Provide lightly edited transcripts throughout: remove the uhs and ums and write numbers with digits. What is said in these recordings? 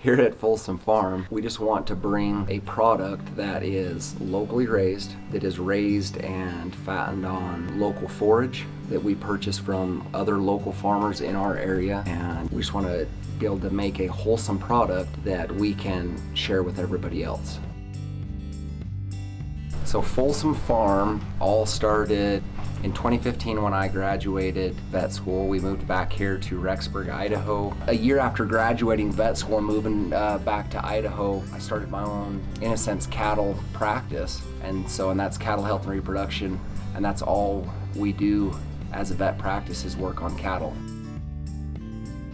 Here at Folsom Farm, we just want to bring a product that is locally raised, that is raised and fattened on local forage that we purchase from other local farmers in our area, and we just want to be able to make a wholesome product that we can share with everybody else. So Folsom Farm all started in 2015 when I graduated vet school. We moved back here to Rexburg, Idaho. A year after graduating vet school and moving back to Idaho, I started my own, in a sense, cattle practice. And that's cattle health and reproduction, and that's all we do as a vet practice is work on cattle.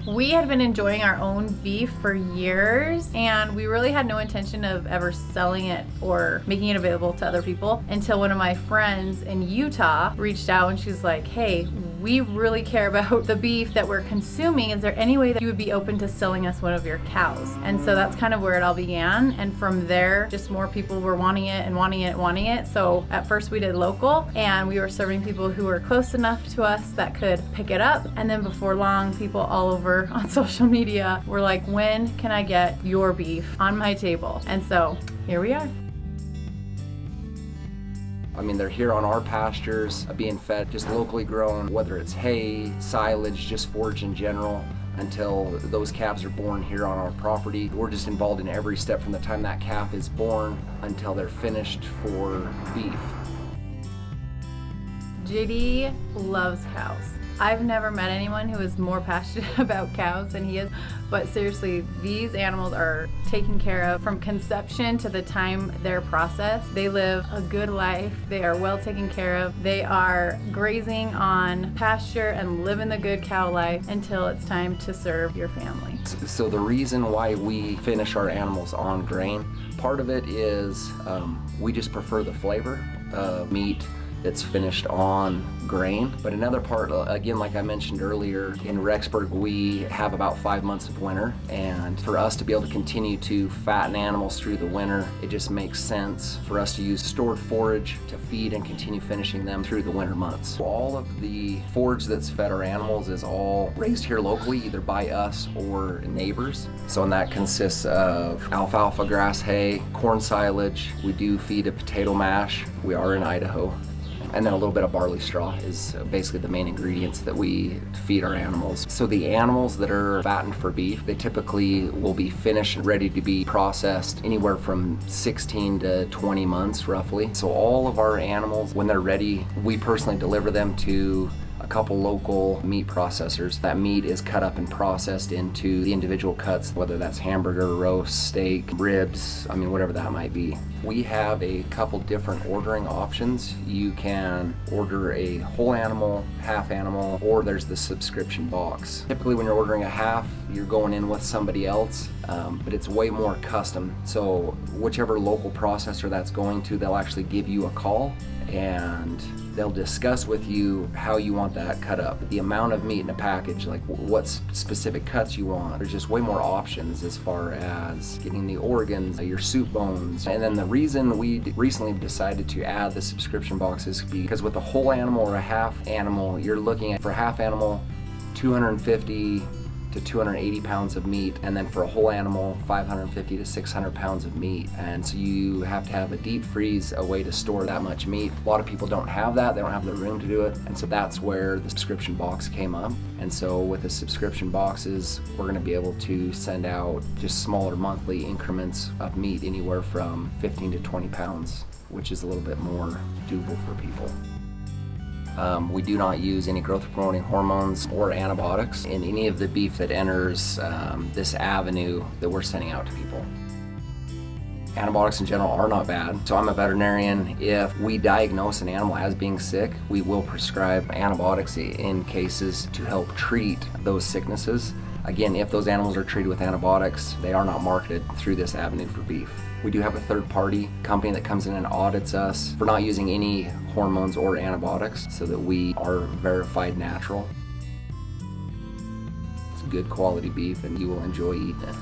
We had been enjoying our own beef for years, and we really had no intention of ever selling it or making it available to other people until one of my friends in Utah reached out and she's like, hey, we really care about the beef that we're consuming. Is there any way that you would be open to selling us one of your cows? And so that's kind of where it all began. And from there, just more people were wanting it and wanting it and wanting it. So at first we did local, and we were serving people who were close enough to us that could pick it up. And then before long, people all over on social media were like, when can I get your beef on my table? And so here we are. I mean, they're here on our pastures, being fed just locally grown, whether it's hay, silage, just forage in general, until those calves are born here on our property. We're just involved in every step from the time that calf is born until they're finished for beef. JD loves cows. I've never met anyone who is more passionate about cows than he is, but seriously, these animals are taken care of from conception to the time they're processed. They live a good life. They are well taken care of. They are grazing on pasture and living the good cow life until it's time to serve your family. So the reason why we finish our animals on grain, part of it is we just prefer the flavor of meat that's finished on grain. But another part, again, like I mentioned earlier, in Rexburg we have about 5 months of winter, and for us to be able to continue to fatten animals through the winter, it just makes sense for us to use stored forage to feed and continue finishing them through the winter months. All of the forage that's fed our animals is all raised here locally, either by us or neighbors. So and that consists of alfalfa grass hay, corn silage. We do feed a potato mash. We are in Idaho. And then a little bit of barley straw is basically the main ingredients that we feed our animals. So the animals that are fattened for beef, they typically will be finished and ready to be processed anywhere from 16 to 20 months roughly. So all of our animals, when they're ready, we personally deliver them to a couple local meat processors. That meat is cut up and processed into the individual cuts, whether that's hamburger, roast, steak, ribs, I mean, whatever that might be. We have a couple different ordering options. You can order a whole animal, half animal, or there's the subscription box. Typically when you're ordering a half, you're going in with somebody else, but it's way more custom. So whichever local processor that's going to, they'll actually give you a call and they'll discuss with you how you want that cut up, the amount of meat in a package, like what specific cuts you want. There's just way more options as far as getting the organs, your soup bones. And then the reason we recently decided to add the subscription box is because with a whole animal or a half animal, you're looking at, for a half animal, 250 to 280 pounds of meat, and then for a whole animal, 550 to 600 pounds of meat. And so you have to have a deep freeze, a way to store that much meat. A lot of people don't have that, they don't have the room to do it, and so that's where the subscription box came up. And so with the subscription boxes, we're gonna be able to send out just smaller monthly increments of meat, anywhere from 15 to 20 pounds, which is a little bit more doable for people. We do not use any growth promoting hormones or antibiotics in any of the beef that enters this avenue that we're sending out to people. Antibiotics in general are not bad. So I'm a veterinarian. If we diagnose an animal as being sick, we will prescribe antibiotics in cases to help treat those sicknesses. Again, if those animals are treated with antibiotics, they are not marketed through this avenue for beef. We do have a third-party company that comes in and audits us for not using any hormones or antibiotics, so that we are verified natural. It's good quality beef and you will enjoy eating it.